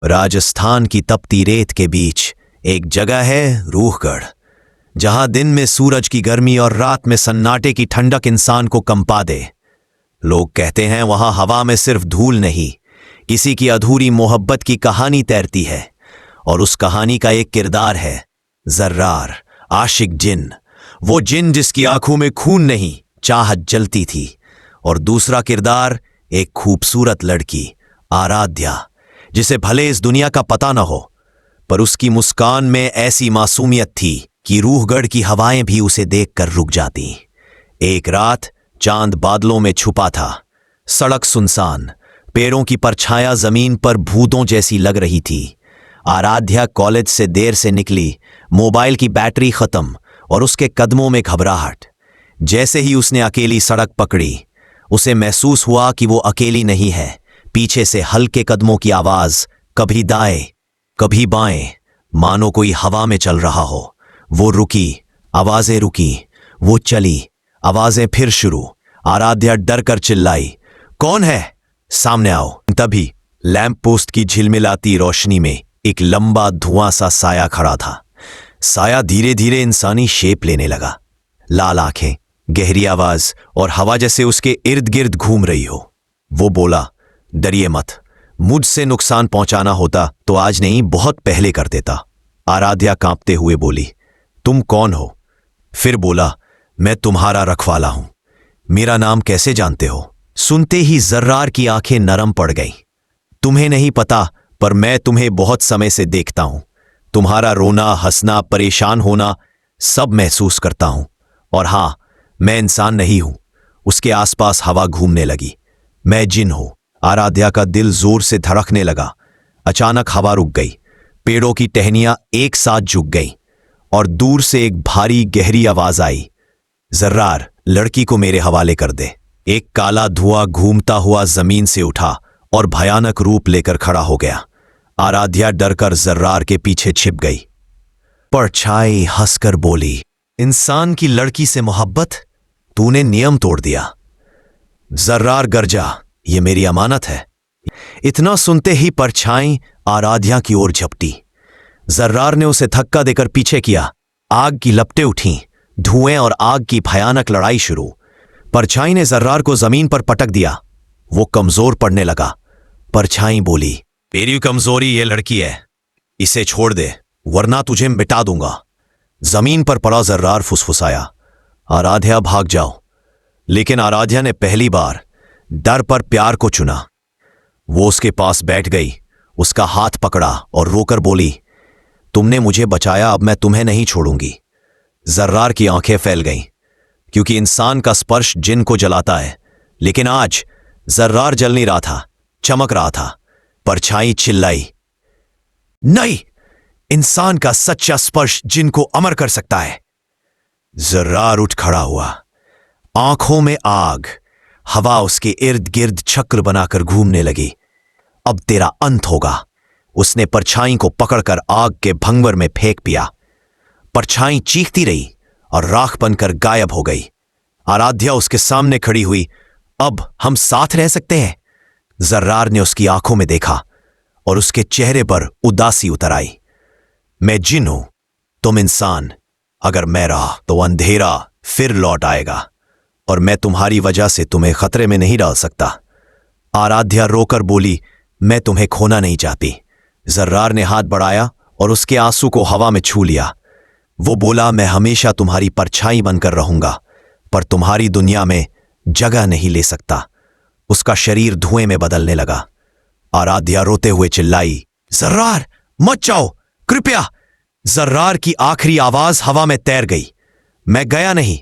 राजस्थान की तपती रेत के बीच एक जगह है रूहगढ़, जहां दिन में सूरज की गर्मी और रात में सन्नाटे की ठंडक इंसान को कंपा दे। लोग कहते हैं वहां हवा में सिर्फ धूल नहीं, किसी की अधूरी मोहब्बत की कहानी तैरती है। और उस कहानी का एक किरदार है जर्रार, आशिक जिन। वो जिन जिसकी आंखों में खून नहीं, चाहत जलती थी। और दूसरा किरदार एक खूबसूरत लड़की आराध्या, जिसे भले इस दुनिया का पता न हो, पर उसकी मुस्कान में ऐसी मासूमियत थी कि रूहगढ़ की हवाएं भी उसे देखकर रुक जाती। एक रात चांद बादलों में छुपा था, सड़क सुनसान, पेड़ों की परछाया जमीन पर भूतों जैसी लग रही थी। आराध्या कॉलेज से देर से निकली, मोबाइल की बैटरी खत्म और उसके कदमों में घबराहट। जैसे ही उसने अकेली सड़क पकड़ी, उसे महसूस हुआ कि वो अकेली नहीं है। पीछे से हल्के कदमों की आवाज, कभी दाएं कभी बाएं, मानो कोई हवा में चल रहा हो। वो रुकी, आवाजें रुकी, वो चली, आवाजें फिर शुरू। आराध्या डर कर चिल्लाई, कौन है? सामने आओ। तभी लैंप पोस्ट की झिलमिलाती रोशनी में एक लंबा धुआं सा साया खड़ा था। साया धीरे धीरे इंसानी शेप लेने लगा। लाल आंखें, गहरी आवाज और हवा जैसे उसके इर्द गिर्द घूम रही हो। वो बोला, डरिए मत, मुझसे नुकसान पहुंचाना होता तो आज नहीं, बहुत पहले कर देता। आराध्या कांपते हुए बोली, तुम कौन हो? फिर बोला, मैं तुम्हारा रखवाला हूं। मेरा नाम कैसे जानते हो? सुनते ही जर्रार की आंखें नरम पड़ गईं। तुम्हें नहीं पता, पर मैं तुम्हें बहुत समय से देखता हूं। तुम्हारा रोना, हंसना, परेशान होना सब महसूस करता हूं। और हां, मैं इंसान नहीं हूं। उसके आसपास हवा घूमने लगी। मैं जिन हूं। आराध्या का दिल जोर से धड़कने लगा। अचानक हवा रुक गई, पेड़ों की टहनियां एक साथ झुक गईं और दूर से एक भारी गहरी आवाज आई, जर्रार, लड़की को मेरे हवाले कर दे। एक काला धुआं घूमता हुआ जमीन से उठा और भयानक रूप लेकर खड़ा हो गया। आराध्या डरकर जर्रार के पीछे छिप गई। परछाई हंसकर बोली, इंसान की लड़की से मोहब्बत? तूने नियम तोड़ दिया। जर्रार गरजा, ये मेरी अमानत है। इतना सुनते ही परछाई आराध्या की ओर झपटी। जर्रार ने उसे धक्का देकर पीछे किया। आग की लपटें उठीं, धुएं और आग की भयानक लड़ाई शुरू। परछाई ने जर्रार को जमीन पर पटक दिया। वो कमजोर पड़ने लगा। परछाई बोली, मेरी कमजोरी ये लड़की है, इसे छोड़ दे वरना तुझे मिटा दूंगा। जमीन पर पड़ा जर्रार फुसफुसाया, आराध्या भाग जाओ। लेकिन आराध्या ने पहली बार डर पर प्यार को चुना। वो उसके पास बैठ गई, उसका हाथ पकड़ा और रोकर बोली, तुमने मुझे बचाया, अब मैं तुम्हें नहीं छोड़ूंगी। जर्रार की आंखें फैल गईं, क्योंकि इंसान का स्पर्श जिन को जलाता है। लेकिन आज जर्रार जल नहीं रहा था, चमक रहा था। परछाई चिल्लाई, नहीं, इंसान का सच्चा स्पर्श जिन को अमर कर सकता है। जर्रार उठ खड़ा हुआ, आंखों में आग। हवा उसके इर्द गिर्द चक्र बनाकर घूमने लगी। अब तेरा अंत होगा। उसने परछाई को पकड़कर आग के भंवर में फेंक दिया। परछाई चीखती रही और राख बनकर गायब हो गई। आराध्या उसके सामने खड़ी हुई। अब हम साथ रह सकते हैं? जर्रार ने उसकी आंखों में देखा और उसके चेहरे पर उदासी उतर आई। मैं जिन हूं, तुम इंसान। अगर मैं रहा तो अंधेरा फिर लौट आएगा और मैं तुम्हारी वजह से तुम्हें खतरे में नहीं डाल सकता। आराध्या रोकर बोली, मैं तुम्हें खोना नहीं चाहती। जर्रार ने हाथ बढ़ाया और उसके आंसू को हवा में छू लिया। वो बोला, मैं हमेशा तुम्हारी परछाई बनकर रहूंगा, पर तुम्हारी दुनिया में जगह नहीं ले सकता। उसका शरीर धुएं में बदलने लगा। आराध्या रोते हुए चिल्लाई, जर्रार मत जाओ, कृपया। जर्रार की आखिरी आवाज हवा में तैर गई। मैं गया नहीं,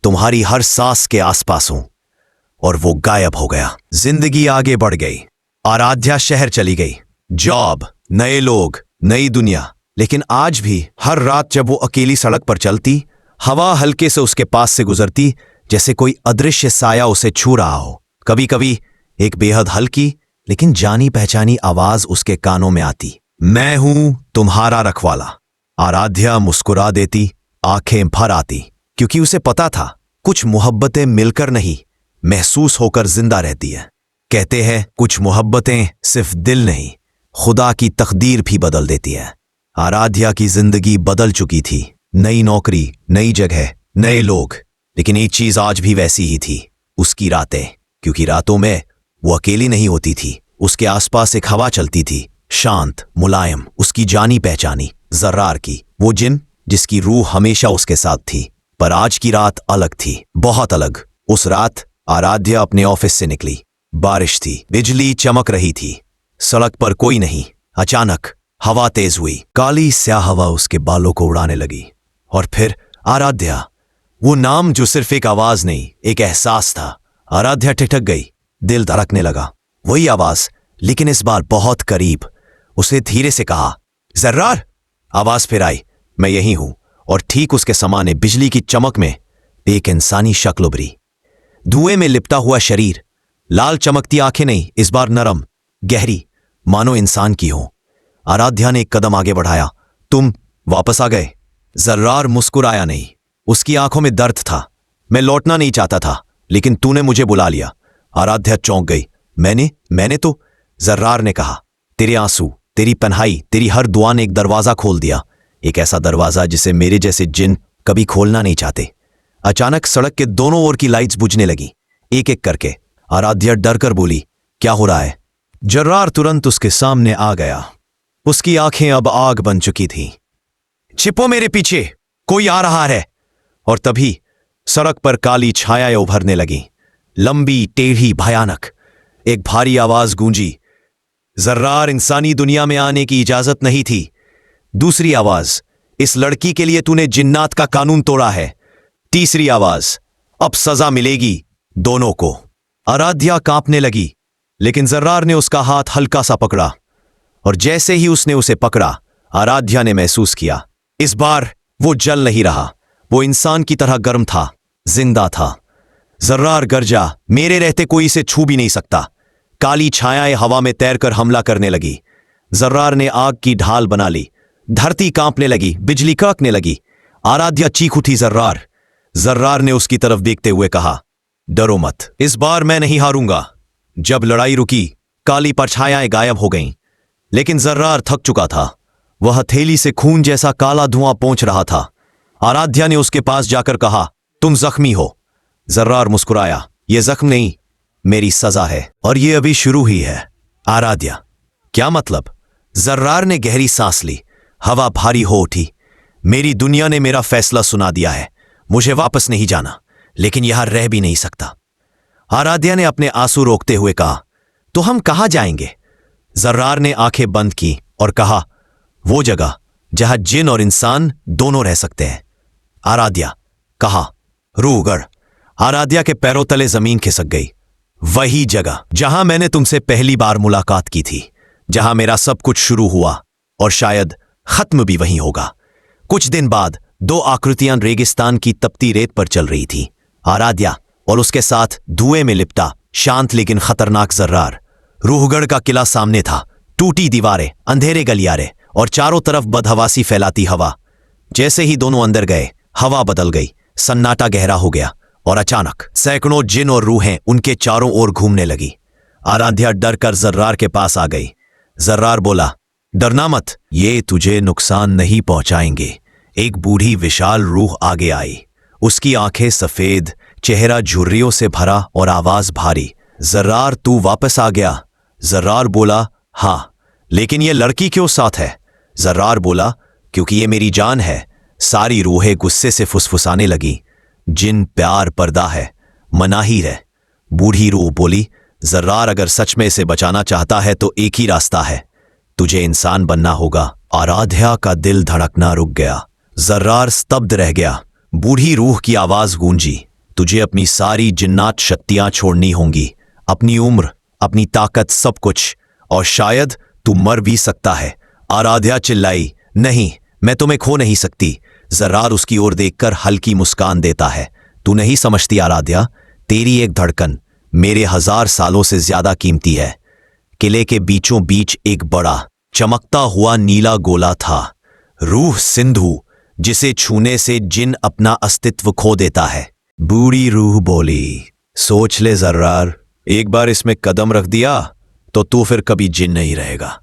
तुम्हारी हर सांस के आसपास हूं। और वो गायब हो गया। जिंदगी आगे बढ़ गई। आराध्या शहर चली गई। जॉब, नए लोग, नई दुनिया। लेकिन आज भी हर रात जब वो अकेली सड़क पर चलती, हवा हल्के से उसके पास से गुजरती, जैसे कोई अदृश्य साया उसे छू रहा हो। कभी कभी एक बेहद हल्की लेकिन जानी पहचानी आवाज उसके कानों में आती, मैं हूं तुम्हारा रखवाला। आराध्या मुस्कुरा देती, आंखें भर आती, क्योंकि उसे पता था कुछ मोहब्बतें मिलकर नहीं, महसूस होकर जिंदा रहती है। कहते हैं कुछ मोहब्बतें सिर्फ दिल नहीं, खुदा की तकदीर भी बदल देती है। आराध्या की जिंदगी बदल चुकी थी। नई नौकरी, नई जगह, नए लोग, लेकिन एक चीज आज भी वैसी ही थी, उसकी रातें। क्योंकि रातों में वो अकेली नहीं होती थी, उसके आसपास एक हवा चलती थी, शांत, मुलायम, उसकी जानी पहचानी जर्रार की, वो जिन जिसकी रूह हमेशा उसके साथ थी। पर आज की रात अलग थी, बहुत अलग। उस रात आराध्या अपने ऑफिस से निकली। बारिश थी, बिजली चमक रही थी, सड़क पर कोई नहीं। अचानक हवा तेज हुई, काली स्याह हवा उसके बालों को उड़ाने लगी। और फिर आराध्या, वो नाम जो सिर्फ एक आवाज नहीं, एक एहसास था। आराध्या ठिठक गई, दिल धड़कने लगा। वही आवाज, लेकिन इस बार बहुत करीब। उसने धीरे से कहा, जर्रार। आवाज फिर आई, मैं यही हूं। और ठीक उसके सामने बिजली की चमक में एक इंसानी शक्ल उभरी। धुएं में लिपटा हुआ शरीर, लाल चमकती आंखें नहीं, इस बार नरम, गहरी, मानो इंसान की हो। आराध्या ने एक कदम आगे बढ़ाया। तुम वापस आ गए? जर्रार मुस्कुराया नहीं, उसकी आंखों में दर्द था। मैं लौटना नहीं चाहता था, लेकिन तूने मुझे बुला लिया। आराध्या चौंक गई। मैंने तो, जर्रार ने कहा, तेरे आंसू, तेरी तन्हाई, तेरी हर दुआ ने एक दरवाजा खोल दिया। एक ऐसा दरवाजा जिसे मेरे जैसे जिन कभी खोलना नहीं चाहते। अचानक सड़क के दोनों ओर की लाइट्स बुझने लगी, एक एक करके। आराध्या डर कर बोली, क्या हो रहा है? जर्रार तुरंत उसके सामने आ गया। उसकी आंखें अब आग बन चुकी थीं। छिपो मेरे पीछे, कोई आ रहा है। और तभी सड़क पर काली छायाएं उभरने लगीं, लंबी, टेढ़ी, भयानक। एक भारी आवाज गूंजी, जर्रार, इंसानी दुनिया में आने की इजाजत नहीं थी। दूसरी आवाज, इस लड़की के लिए तूने जिन्नात का कानून तोड़ा है। तीसरी आवाज, अब सजा मिलेगी दोनों को। आराध्या कांपने लगी, लेकिन जर्रार ने उसका हाथ हल्का सा पकड़ा। और जैसे ही उसने उसे पकड़ा, आराध्या ने महसूस किया, इस बार वो जल नहीं रहा, वो इंसान की तरह गर्म था, जिंदा था। जर्रार गरजा, मेरे रहते कोई इसे छू भी नहीं सकता। काली छायाएं हवा में तैरकर हमला करने लगी। जर्रार ने आग की ढाल बना ली, धरती कांपने लगी, बिजली कड़कने लगी। आराध्या चीख उठी, जर्रार। जर्रार ने उसकी तरफ देखते हुए कहा, डरो मत, इस बार मैं नहीं हारूंगा। जब लड़ाई रुकी, काली परछायाएं गायब हो गईं, लेकिन जर्रार थक चुका था। वह हथेली से खून जैसा काला धुआं पहुंच रहा था। आराध्या ने उसके पास जाकर कहा, तुम जख्मी हो। जर्रार मुस्कुराया, यह जख्म नहीं, मेरी सजा है, और यह अभी शुरू ही है। आराध्या, क्या मतलब? जर्रार ने गहरी सांस ली। हवा भारी हो उठी। मेरी दुनिया ने मेरा फैसला सुना दिया है, मुझे वापस नहीं जाना, लेकिन यहां रह भी नहीं सकता। आराध्या ने अपने आंसू रोकते हुए कहा, तो हम कहां जाएंगे? जर्रार ने आंखें बंद की और कहा, वो जगह जहां जिन और इंसान दोनों रह सकते हैं। आराध्या कहा, रूहगढ़। आराध्या के पैरों तले जमीन खिसक गई। वही जगह जहां मैंने तुमसे पहली बार मुलाकात की थी, जहां मेरा सब कुछ शुरू हुआ और शायद खत्म भी वहीं होगा। कुछ दिन बाद दो आकृतियां रेगिस्तान की तपती रेत पर चल रही थी, आराध्या और उसके साथ धुएं में लिपटा शांत लेकिन खतरनाक जर्रार। रूहगढ़ का किला सामने था, टूटी दीवारें, अंधेरे गलियारे और चारों तरफ बदहवासी फैलाती हवा। जैसे ही दोनों अंदर गए, हवा बदल गई, सन्नाटा गहरा हो गया और अचानक सैकड़ों जिन और रूहें उनके चारों ओर घूमने लगी। आराध्या डर कर जर्रार के पास आ गई। जर्रार बोला, डरना मत, ये तुझे नुकसान नहीं पहुंचाएंगे। एक बूढ़ी विशाल रूह आगे आई, उसकी आंखें सफेद, चेहरा झुर्रियों से भरा और आवाज भारी। जर्रार, तू वापस आ गया? जर्रार बोला, हां, लेकिन ये लड़की क्यों साथ है? जर्रार बोला, क्योंकि ये मेरी जान है। सारी रूहें गुस्से से फुसफुसाने लगी, जिन प्यार पर्दा है, मनाही है। बूढ़ी रूह बोली, जर्रार, अगर सच में इसे बचाना चाहता है तो एक ही रास्ता है, तुझे इंसान बनना होगा। आराध्या का दिल धड़कना रुक गया। जर्रार स्तब्ध रह गया। बूढ़ी रूह की आवाज गूंजी, तुझे अपनी सारी जिन्नात शक्तियां छोड़नी होंगी, अपनी उम्र, अपनी ताकत, सब कुछ, और शायद तू मर भी सकता है। आराध्या चिल्लाई, नहीं, मैं तुम्हें खो नहीं सकती। जर्रार उसकी ओर देखकर हल्की मुस्कान देता है, तू नहीं समझती आराध्या, तेरी एक धड़कन मेरे 1000 सालों से ज्यादा कीमती है। किले के बीचों बीच एक बड़ा चमकता हुआ नीला गोला था, रूह सिंधु, जिसे छूने से जिन अपना अस्तित्व खो देता है। बूढ़ी रूह बोली, सोच ले जर्रार, एक बार इसमें कदम रख दिया तो तू फिर कभी जिन नहीं रहेगा।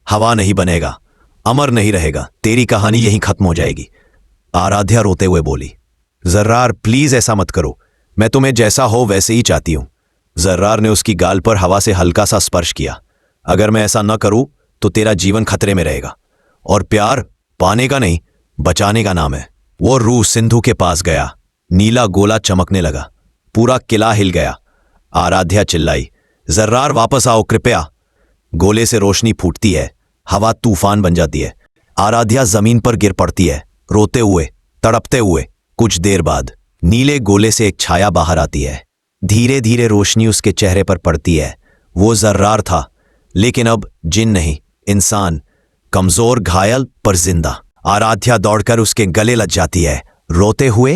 हवा नहीं बनेगा, अमर नहीं रहेगा, तेरी कहानी यहीं खत्म हो जाएगी। आराध्या रोते हुए बोली, जर्रार प्लीज ऐसा मत करो, मैं तुम्हें जैसा हो वैसे ही चाहती हूं। जर्रार ने उसकी गाल पर हवा से हल्का सा स्पर्श किया। अगर मैं ऐसा न करूं तो तेरा जीवन खतरे में रहेगा, और प्यार पाने का नहीं बचाने का नाम है। वो रूह सिंधु के पास गया। नीला गोला चमकने लगा, पूरा किला हिल गया। आराध्या चिल्लाई, जर्रार वापस आओ कृपया। गोले से रोशनी फूटती है, हवा तूफान बन जाती है। आराध्या जमीन पर गिर पड़ती है, रोते हुए, तड़पते हुए। कुछ देर बाद नीले गोले से एक छाया बाहर आती है। धीरे धीरे रोशनी उसके चेहरे पर पड़ती है। वो जर्रार था, लेकिन अब जिन नहीं, इंसान, कमजोर, घायल पर जिंदा। आराध्या दौड़कर उसके गले लग जाती है, रोते हुए,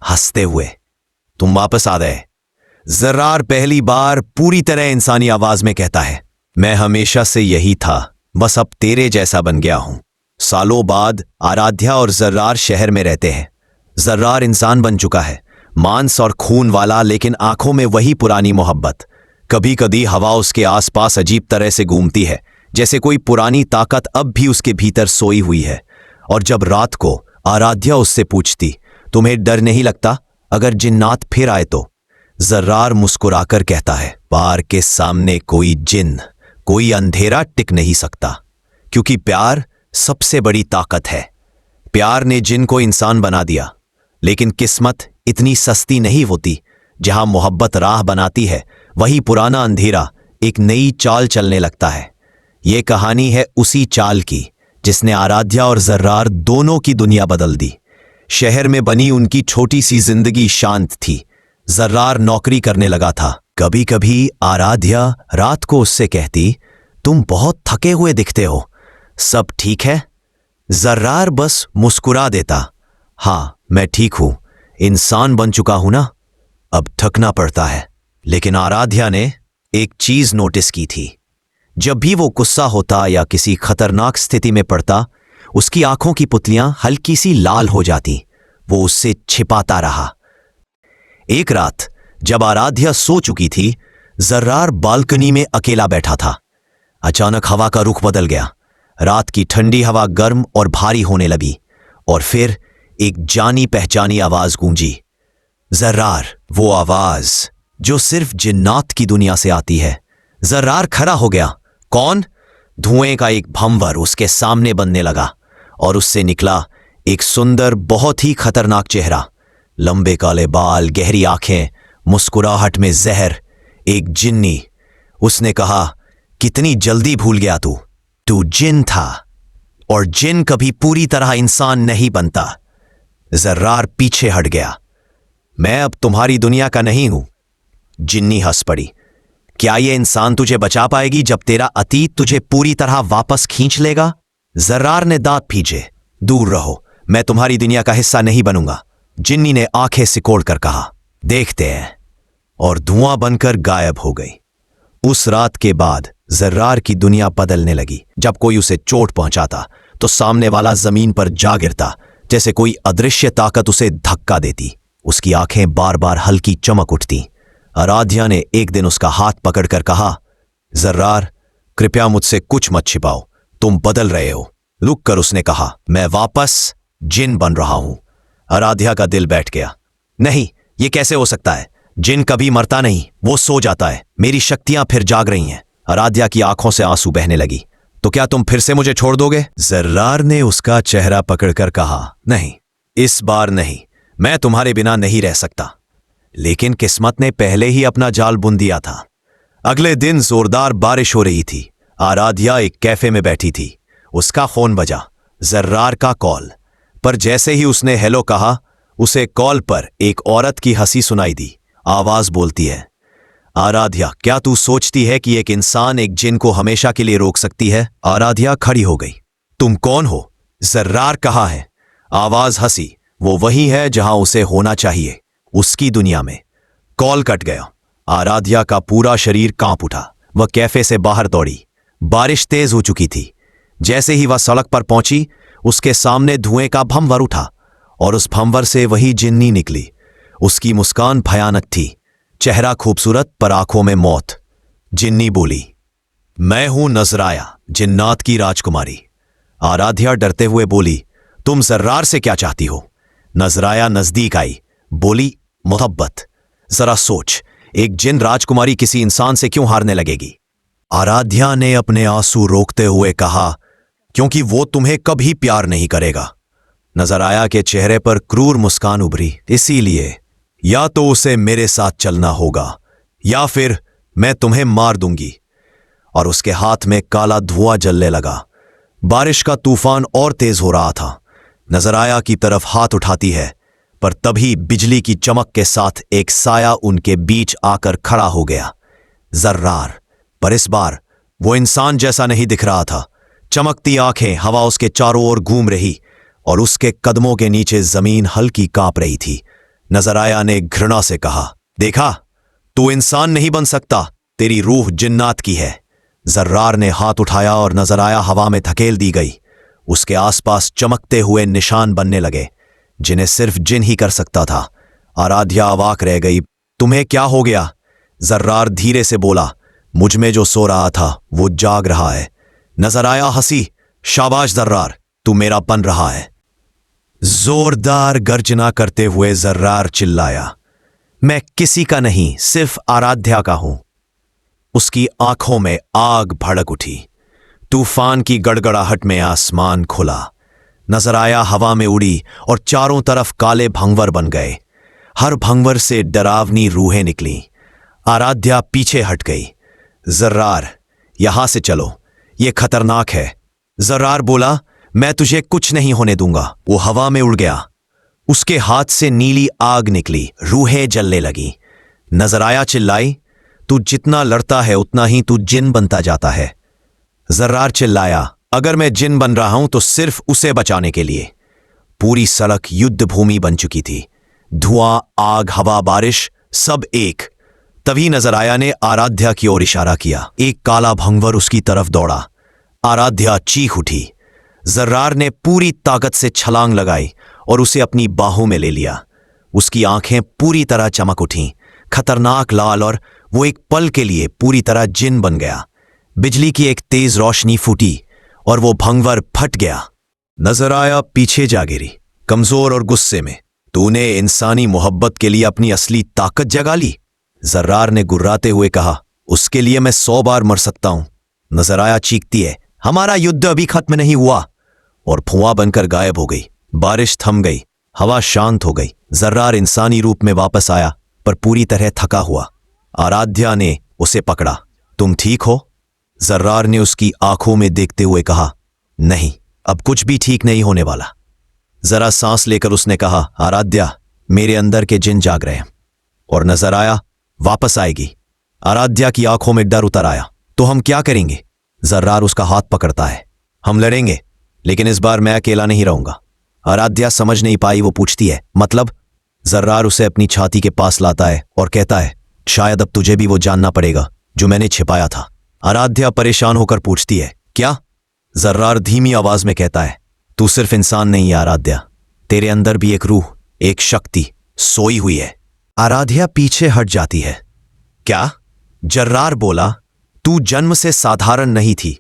हंसते हुए। तुम वापस आ गए। जर्रार पहली बार पूरी तरह इंसानी आवाज में कहता है, मैं हमेशा से यही था, बस अब तेरे जैसा बन गया हूं। सालों बाद आराध्या और जर्रार शहर में रहते हैं। जर्रार इंसान बन चुका है, मांस और खून वाला, लेकिन आंखों में वही पुरानी मोहब्बत। कभी कभी हवा उसके आसपास अजीब तरह से घूमती है, जैसे कोई पुरानी ताकत अब भी उसके भीतर सोई हुई है। और जब रात को आराध्या उससे पूछती, तुम्हें डर नहीं लगता अगर जिन्नात फिर आए तो? जर्रार मुस्कुराकर कहता है, पार के सामने कोई जिन, कोई अंधेरा टिक नहीं सकता, क्योंकि प्यार सबसे बड़ी ताकत है। प्यार ने जिन को इंसान बना दिया, लेकिन किस्मत इतनी सस्ती नहीं होती। जहां मोहब्बत राह बनाती है, वही पुराना अंधेरा एक नई चाल चलने लगता है। ये कहानी है उसी चाल की जिसने आराध्या और जर्रार दोनों की दुनिया बदल दी। शहर में बनी उनकी छोटी सी जिंदगी शांत थी। जर्रार नौकरी करने लगा था। कभी कभी आराध्या रात को उससे कहती, तुम बहुत थके हुए दिखते हो, सब ठीक है? जर्रार बस मुस्कुरा देता, हाँ मैं ठीक हूं, इंसान बन चुका हूं ना, अब थकना पड़ता है। लेकिन आराध्या ने एक चीज नोटिस की थी। जब भी वो गुस्सा होता या किसी खतरनाक स्थिति में पड़ता, उसकी आंखों की पुतलियां हल्की सी लाल हो जाती। वो उससे छिपाता रहा। एक रात जब आराध्या सो चुकी थी, जर्रार बालकनी में अकेला बैठा था। अचानक हवा का रुख बदल गया। रात की ठंडी हवा गर्म और भारी होने लगी, और फिर एक जानी पहचानी आवाज गूंजी। जर्रार, वो आवाज जो सिर्फ जिन्नात की दुनिया से आती है। जर्रार खड़ा हो गया। कौन? धुएं का एक भंवर उसके सामने बनने लगा, और उससे निकला एक सुंदर, बहुत ही खतरनाक चेहरा। लंबे काले बाल, गहरी आंखें, मुस्कुराहट में जहर। एक जिन्नी। उसने कहा, कितनी जल्दी भूल गया तू? तू जिन था, और जिन कभी पूरी तरह इंसान नहीं बनता। जर्रार पीछे हट गया। मैं अब तुम्हारी दुनिया का नहीं हूं। जिन्नी हंस पड़ी। क्या ये इंसान तुझे बचा पाएगी जब तेरा अतीत तुझे पूरी तरह वापस खींच लेगा? जर्रार ने दांत भींचे। दूर रहो, मैं तुम्हारी दुनिया का हिस्सा नहीं बनूंगा। जिन्नी ने आंखें सिकोड़कर कहा, देखते हैं, और धुआं बनकर गायब हो गई। उस रात के बाद जर्रार की दुनिया बदलने लगी। जब कोई उसे चोट पहुंचाता तो सामने वाला जमीन पर जा गिरता, जैसे कोई अदृश्य ताकत उसे धक्का देती। उसकी आंखें बार बार हल्की चमक उठती। आराध्या ने एक दिन उसका हाथ पकड़कर कहा, जर्रार, कृपया मुझसे कुछ मत छिपाओ, तुम बदल रहे हो। रुक कर उसने कहा, मैं वापस जिन बन रहा हूं। आराध्या का दिल बैठ गया। नहीं, ये कैसे हो सकता है? जिन कभी मरता नहीं, वो सो जाता है। मेरी शक्तियां फिर जाग रही हैं। आराध्या की आंखों से आंसू बहने लगी। तो क्या तुम फिर से मुझे छोड़ दोगे? जर्रार ने उसका चेहरा पकड़कर कहा, नहीं, इस बार नहीं, मैं तुम्हारे बिना नहीं रह सकता। लेकिन किस्मत ने पहले ही अपना जाल बुन दिया था। अगले दिन जोरदार बारिश हो रही थी। आराध्या एक कैफे में बैठी थी। उसका फोन बजा, जर्रार का कॉल। पर जैसे ही उसने हेलो कहा, उसे कॉल पर एक औरत की हंसी सुनाई दी। आवाज बोलती है, आराध्या, क्या तू सोचती है कि एक इंसान एक जिन को हमेशा के लिए रोक सकती है? आराध्या खड़ी हो गई। तुम कौन हो? जर्रार कहाँ है? आवाज हंसी, वो वही है जहां उसे होना चाहिए, उसकी दुनिया में। कॉल कट गया। आराध्या का पूरा शरीर कांप उठा। वह कैफे से बाहर दौड़ी। बारिश तेज हो चुकी थी। जैसे ही वह सड़क पर पहुंची, उसके सामने धुएं का भंवर उठा, और उस भंवर से वही जिन्नी निकली। उसकी मुस्कान भयानक थी, चेहरा खूबसूरत पर आंखों में मौत। जिन्नी बोली, मैं हूं नजराया, जिन्नात की राजकुमारी। आराध्या डरते हुए बोली, तुम जर्रार से क्या चाहती हो? नजराया नजदीक आई, बोली, मोहब्बत। जरा सोच, एक जिन राजकुमारी किसी इंसान से क्यों हारने लगेगी? आराध्या ने अपने आंसू रोकते हुए कहा, क्योंकि वो तुम्हें कभी प्यार नहीं करेगा। नजराया के चेहरे पर क्रूर मुस्कान उभरी, इसीलिए या तो उसे मेरे साथ चलना होगा या फिर मैं तुम्हें मार दूंगी। और उसके हाथ में काला धुआं जलने लगा। बारिश का तूफान और तेज हो रहा था। नजराया की तरफ हाथ उठाती है, पर तभी बिजली की चमक के साथ एक साया उनके बीच आकर खड़ा हो गया। जर्रार, पर इस बार वो इंसान जैसा नहीं दिख रहा था। चमकती आंखें, हवा उसके चारों ओर घूम रही और उसके कदमों के नीचे जमीन हल्की कांप रही थी। नजराया ने घृणा से कहा, देखा, तू इंसान नहीं बन सकता, तेरी रूह जिन्नात की है। जर्रार ने हाथ उठाया और नजराया हवा में धकेल दी गई। उसके आसपास चमकते हुए निशान बनने लगे, जिन्हें सिर्फ जिन ही कर सकता था। आराध्या अवाक रह गई। तुम्हें क्या हो गया? जर्रार धीरे से बोला, मुझ में जो सो रहा था वो जाग रहा है। नजराया हंसी, शाबाश जर्रार, तू मेरा बन रहा है। जोरदार गर्जना करते हुए जर्रार चिल्लाया, मैं किसी का नहीं, सिर्फ आराध्या का हूं। उसकी आंखों में आग भड़क उठी। तूफान की गड़गड़ाहट में आसमान खुला। नजराया हवा में उड़ी और चारों तरफ काले भंवर बन गए। हर भंवर से डरावनी रूहें निकली। आराध्या पीछे हट गई। जर्रार, यहां से चलो, ये खतरनाक है। जर्रार बोला, मैं तुझे कुछ नहीं होने दूंगा। वो हवा में उड़ गया। उसके हाथ से नीली आग निकली, रूहें जलने लगी। नजराया चिल्लाई, तू जितना लड़ता है उतना ही तू जिन बनता जाता है। जर्रार चिल्लाया, अगर मैं जिन बन रहा हूं तो सिर्फ उसे बचाने के लिए। पूरी सड़क युद्ध भूमि बन चुकी थी। धुआं, आग, हवा, बारिश, सब एक। तभी नजराया ने आराध्या की ओर इशारा किया। एक काला भंवर उसकी तरफ दौड़ा। आराध्या चीख उठी। जर्रार ने पूरी ताकत से छलांग लगाई और उसे अपनी बाहों में ले लिया। उसकी आंखें पूरी तरह चमक उठीं, खतरनाक लाल, और वो एक पल के लिए पूरी तरह जिन बन गया। बिजली की एक तेज रोशनी फूटी और वो भंवर फट गया। नजराया पीछे जा गिरी, कमजोर और गुस्से में। तूने इंसानी मोहब्बत के लिए अपनी असली ताकत जगा ली? जर्रार ने गुर्राते हुए कहा, उसके लिए मैं 100 बार मर सकता हूं। नजराया चीखती है, हमारा युद्ध अभी खत्म नहीं हुआ, और धुआं बनकर गायब हो गई। बारिश थम गई, हवा शांत हो गई। जर्रार इंसानी रूप में वापस आया, पर पूरी तरह थका हुआ। आराध्या ने उसे पकड़ा। तुम ठीक हो? जर्रार ने उसकी आंखों में देखते हुए कहा, नहीं, अब कुछ भी ठीक नहीं होने वाला। जरा सांस लेकर उसने कहा, आराध्या, मेरे अंदर के जिन जाग रहे हैं और नजराया वापस आएगी। आराध्या की आंखों में डर उतर आया। तो हम क्या करेंगे? जर्रार उसका हाथ पकड़ता है। हम लड़ेंगे, लेकिन इस बार मैं अकेला नहीं रहूंगा। आराध्या समझ नहीं पाई। वो पूछती है, मतलब? जर्रार उसे अपनी छाती के पास लाता है और कहता है, शायद अब तुझे भी वो जानना पड़ेगा जो मैंने छिपाया था। आराध्या परेशान होकर पूछती है, क्या? जर्रार धीमी आवाज में कहता है, तू सिर्फ इंसान नहीं है आराध्या, तेरे अंदर भी एक रूह, एक शक्ति सोई हुई है। आराध्या पीछे हट जाती है। क्या? जर्रार बोला, तू जन्म से साधारण नहीं थी,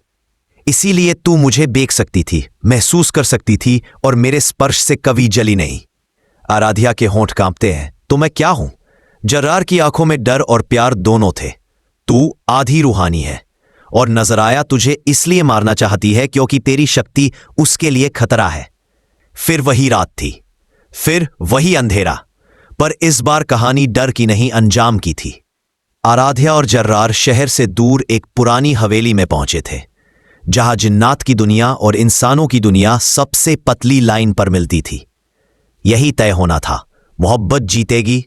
इसीलिए तू मुझे देख सकती थी, महसूस कर सकती थी, और मेरे स्पर्श से कभी जली नहीं। आराध्या के होंठ कांपते हैं। तो मैं क्या हूं? जर्रार की आंखों में डर और प्यार दोनों थे। तू आधी रूहानी है, और नजराया तुझे इसलिए मारना चाहती है क्योंकि तेरी शक्ति उसके लिए खतरा है। फिर वही रात थी, फिर वही अंधेरा, पर इस बार कहानी डर की नहीं, अंजाम की थी। आराध्या और जर्रार शहर से दूर एक पुरानी हवेली में पहुंचे थे, जहां जिन्नात की दुनिया और इंसानों की दुनिया सबसे पतली लाइन पर मिलती थी। यही तय होना था, मोहब्बत जीतेगी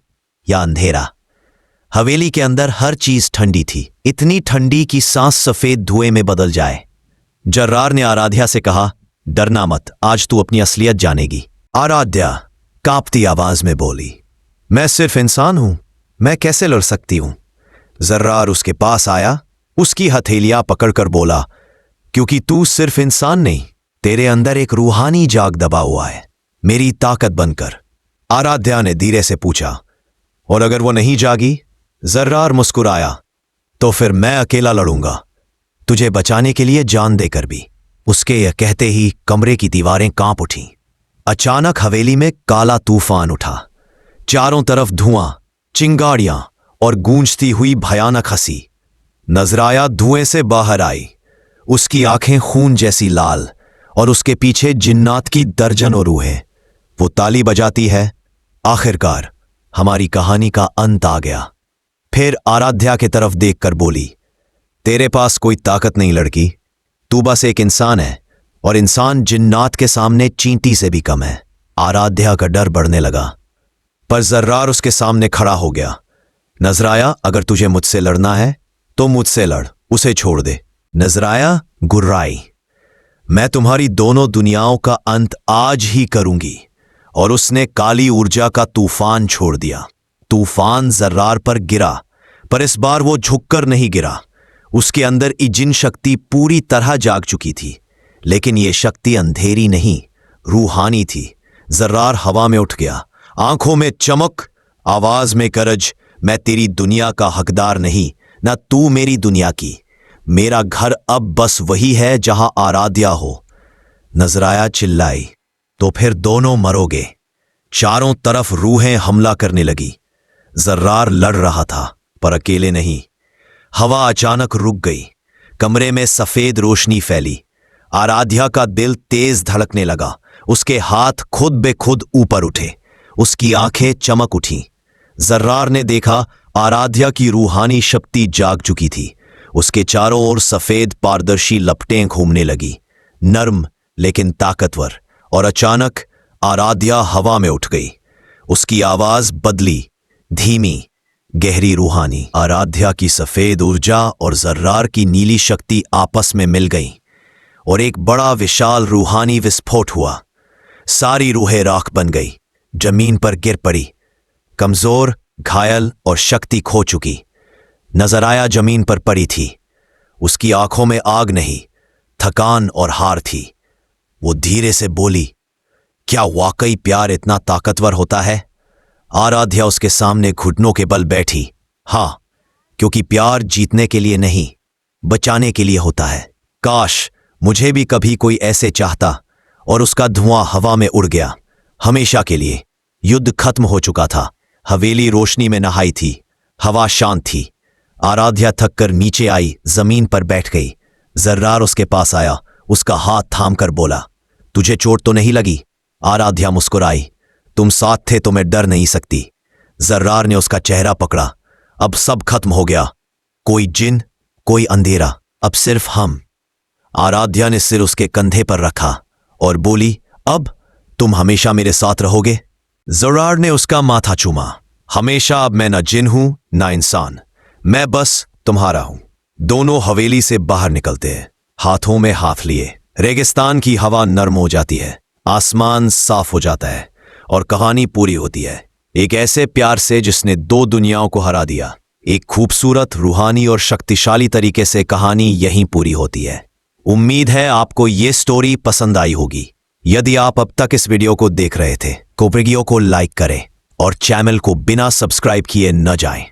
या अंधेरा। हवेली के अंदर हर चीज ठंडी थी, इतनी ठंडी कि सांस सफेद धुएं में बदल जाए। जर्रार ने आराध्या से कहा, डरना मत, आज तू अपनी असलियत जानेगी। आराध्या कांपती आवाज में बोली, मैं सिर्फ इंसान हूं, मैं कैसे लड़ सकती हूं? जर्रार उसके पास आया, उसकी हथेलियां पकड़कर बोला, क्योंकि तू सिर्फ इंसान नहीं, तेरे अंदर एक रूहानी जाग दबा हुआ है, मेरी ताकत बनकर। आराध्या ने धीरे से पूछा, और अगर वो नहीं जागी? जर्रार मुस्कुराया, तो फिर मैं अकेला लड़ूंगा। तुझे बचाने के लिए जान देकर भी। उसके यह कहते ही कमरे की दीवारें कांप उठीं। अचानक हवेली में काला तूफान उठा। चारों तरफ धुआं, चिंगारियां और गूंजती हुई भयानक हंसी। नजराया धुएं से बाहर आई। उसकी आंखें खून जैसी लाल और उसके पीछे जिन्नात की दर्जनों रूहें। वो ताली बजाती है। आखिरकार हमारी कहानी का अंत आ गया। फिर आराध्या की तरफ देखकर बोली, तेरे पास कोई ताकत नहीं लड़की, तू बस एक इंसान है और इंसान जिन्नात के सामने चींटी से भी कम है। आराध्या का डर बढ़ने लगा, पर जर्रार उसके सामने खड़ा हो गया। नजराया, अगर तुझे मुझसे लड़ना है तो मुझसे लड़, उसे छोड़ दे। नजराया गुर्राई, मैं तुम्हारी दोनों दुनियाओं का अंत आज ही करूंगी। और उसने काली ऊर्जा का तूफान छोड़ दिया। तूफान जर्रार पर गिरा, पर इस बार वो झुककर नहीं गिरा। उसके अंदर इजिन शक्ति पूरी तरह जाग चुकी थी, लेकिन ये शक्ति अंधेरी नहीं, रूहानी थी। जर्रार हवा में उठ गया, आंखों में चमक, आवाज में गरज। मैं तेरी दुनिया का हकदार नहीं, न तू मेरी दुनिया की। मेरा घर अब बस वही है जहां आराध्या हो। नजराया चिल्लाई, तो फिर दोनों मरोगे। चारों तरफ रूहें हमला करने लगी। जर्रार लड़ रहा था, पर अकेले नहीं। हवा अचानक रुक गई। कमरे में सफेद रोशनी फैली। आराध्या का दिल तेज धड़कने लगा। उसके हाथ खुद बेखुद ऊपर उठे। उसकी आंखें चमक उठीं। जर्रार ने देखा आराध्या की रूहानी शक्ति जाग चुकी थी। उसके चारों ओर सफेद पारदर्शी लपटें घूमने लगी, नर्म लेकिन ताकतवर। और अचानक आराध्या हवा में उठ गई। उसकी आवाज बदली, धीमी, गहरी, रूहानी। आराध्या की सफेद ऊर्जा और जर्रार की नीली शक्ति आपस में मिल गईं और एक बड़ा विशाल रूहानी विस्फोट हुआ। सारी रूहें राख बन गई, जमीन पर गिर पड़ी, कमजोर, घायल और शक्ति खो चुकी। नजराया जमीन पर पड़ी थी। उसकी आंखों में आग नहीं, थकान और हार थी। वो धीरे से बोली, क्या वाकई प्यार इतना ताकतवर होता है? आराध्या उसके सामने घुटनों के बल बैठी। हाँ, क्योंकि प्यार जीतने के लिए नहीं, बचाने के लिए होता है। काश मुझे भी कभी कोई ऐसे चाहता। और उसका धुआं हवा में उड़ गया, हमेशा के लिए। युद्ध खत्म हो चुका था। हवेली रोशनी में नहाई थी। हवा शांत थी। आराध्या थक कर नीचे आई, जमीन पर बैठ गई। जर्रार उसके पास आया, उसका हाथ थामकर बोला, तुझे चोट तो नहीं लगी? आराध्या मुस्कुराई, तुम साथ थे तो मैं डर नहीं सकती। जर्रार ने उसका चेहरा पकड़ा। अब सब खत्म हो गया, कोई जिन, कोई अंधेरा, अब सिर्फ हम। आराध्या ने सिर उसके कंधे पर रखा और बोली, अब तुम हमेशा मेरे साथ रहोगे? जर्रार ने उसका माथा चूमा। हमेशा अब मैं न जिन हूं न इंसान, मैं बस तुम्हारा हूं। दोनों हवेली से बाहर निकलते हैं, हाथों में हाथ लिए। रेगिस्तान की हवा नर्म हो जाती है, आसमान साफ हो जाता है और कहानी पूरी होती है। एक ऐसे प्यार से जिसने दो दुनियाओं को हरा दिया। एक खूबसूरत, रूहानी और शक्तिशाली तरीके से कहानी यहीं पूरी होती है। उम्मीद है आपको ये स्टोरी पसंद आई होगी। यदि आप अब तक इस वीडियो को देख रहे थे तो वीडियो को लाइक करें और चैनल को बिना सब्सक्राइब किए न जाएं।